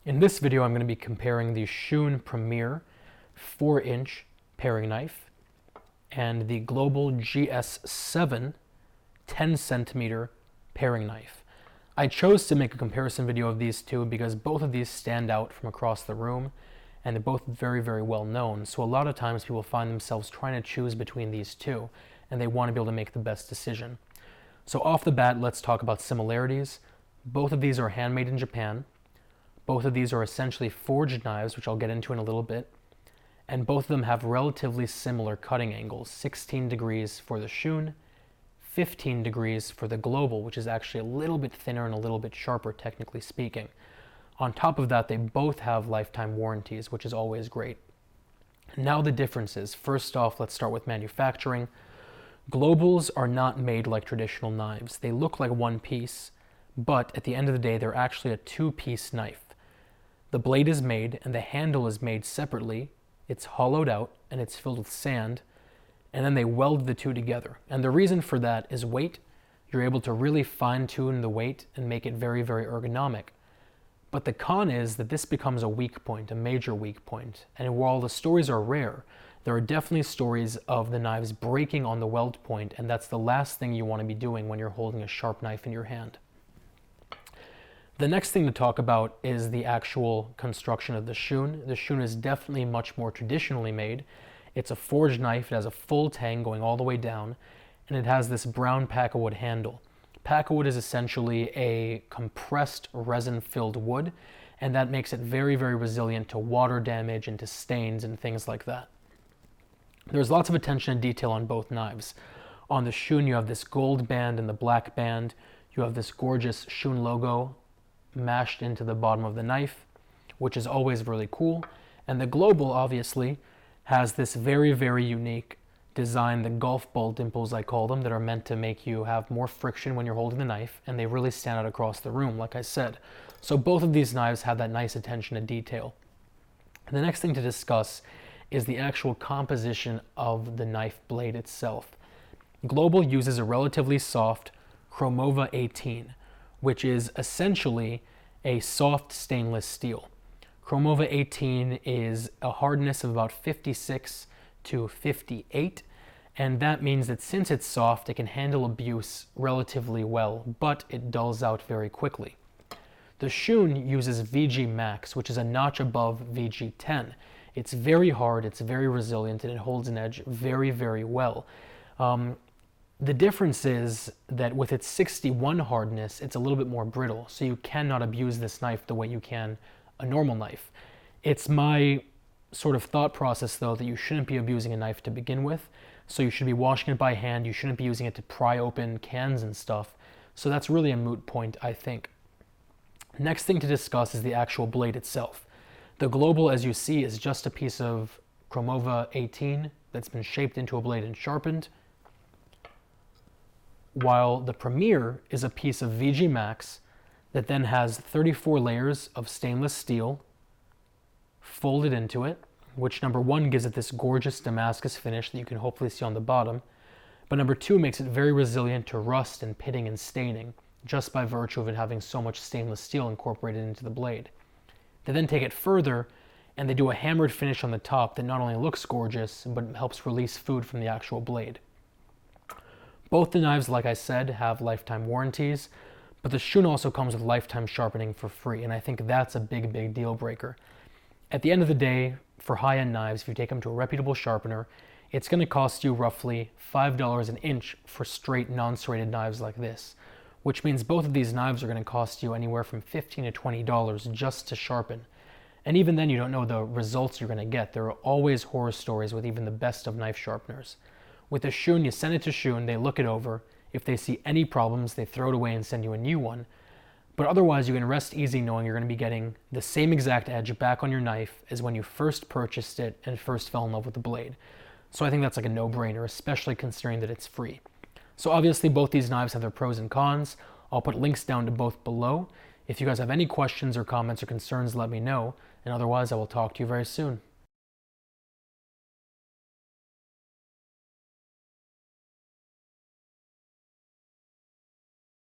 In this video, I'm going to be comparing the Shun Premier 4-inch paring knife and the Global GS7 10 centimeter paring knife. I chose to make a comparison video of these two because both of these stand out from across the room and they're both very, very well known. So a lot of times people find themselves trying to choose between these two and they want to be able to make the best decision. So off the bat, let's talk about similarities. Both of these are handmade in Japan. Both of these are essentially forged knives, which I'll get into in a little bit. And both of them have relatively similar cutting angles, 16 degrees for the Shun, 15 degrees for the Global, which is actually a little bit thinner and a little bit sharper, technically speaking. On top of that, they both have lifetime warranties, which is always great. Now the differences. First off, let's start with manufacturing. Globals are not made like traditional knives. They look like one piece, but at the end of the day, they're actually a two-piece knife. The blade is made and the handle is made separately. It's hollowed out and it's filled with sand, and then they weld the two together. And the reason for that is weight. You're able to really fine-tune the weight and make it very, very ergonomic. But the con is that this becomes a weak point, a major weak point. And while the stories are rare, there are definitely stories of the knives breaking on the weld point, and that's the last thing you want to be doing when you're holding a sharp knife in your hand. The next thing to talk about is the actual construction of the Shun. The Shun is definitely much more traditionally made. It's a forged knife. It has a full tang going all the way down, and it has this brown pakkawood handle. Pakkawood is essentially a compressed resin-filled wood, and that makes it very, very resilient to water damage and to stains and things like that. There's lots of attention and detail on both knives. On the Shun, you have this gold band and the black band. You have this gorgeous Shun logo mashed into the bottom of the knife, which is always really cool. And the Global obviously has this very, very unique design, the golf ball dimples I call them, that are meant to make you have more friction when you're holding the knife, and they really stand out across the room, like I said. So both of these knives have that nice attention to detail. And the next thing to discuss is the actual composition of the knife blade itself. Global uses a relatively soft Cromova 18, which is essentially a soft stainless steel. Cromova 18 is a hardness of about 56 to 58, and that means that since it's soft, it can handle abuse relatively well, but it dulls out very quickly. The Shun uses VG Max, which is a notch above VG 10. It's very hard, it's very resilient, and it holds an edge very, very well. The difference is that with its 61 hardness, it's a little bit more brittle, so you cannot abuse this knife the way you can a normal knife. It's my sort of thought process, though, that you shouldn't be abusing a knife to begin with, so you should be washing it by hand. You shouldn't be using it to pry open cans and stuff, so that's really a moot point, I think. Next thing to discuss is the actual blade itself. The Global, as you see, is just a piece of Cromova 18 that's been shaped into a blade and sharpened, while the Premier is a piece of VG Max that then has 34 layers of stainless steel folded into it, which number one gives it this gorgeous Damascus finish that you can hopefully see on the bottom, but number two makes it very resilient to rust and pitting and staining, just by virtue of it having so much stainless steel incorporated into the blade. They then take it further and they do a hammered finish on the top that not only looks gorgeous, but helps release food from the actual blade. Both the knives, like I said, have lifetime warranties, but the Shun also comes with lifetime sharpening for free, and I think that's a big, big deal breaker. At the end of the day, for high-end knives, if you take them to a reputable sharpener, it's going to cost you roughly $5 an inch for straight non-serrated knives like this, which means both of these knives are going to cost you anywhere from $15 to $20 just to sharpen. And even then, you don't know the results you're going to get. There are always horror stories with even the best of knife sharpeners. With the Shun, you send it to Shun, they look it over. If they see any problems, they throw it away and send you a new one. But otherwise, you can rest easy knowing you're going to be getting the same exact edge back on your knife as when you first purchased it and first fell in love with the blade. So I think that's like a no-brainer, especially considering that it's free. So obviously, both these knives have their pros and cons. I'll put links down to both below. If you guys have any questions or comments or concerns, let me know. And otherwise, I will talk to you very soon.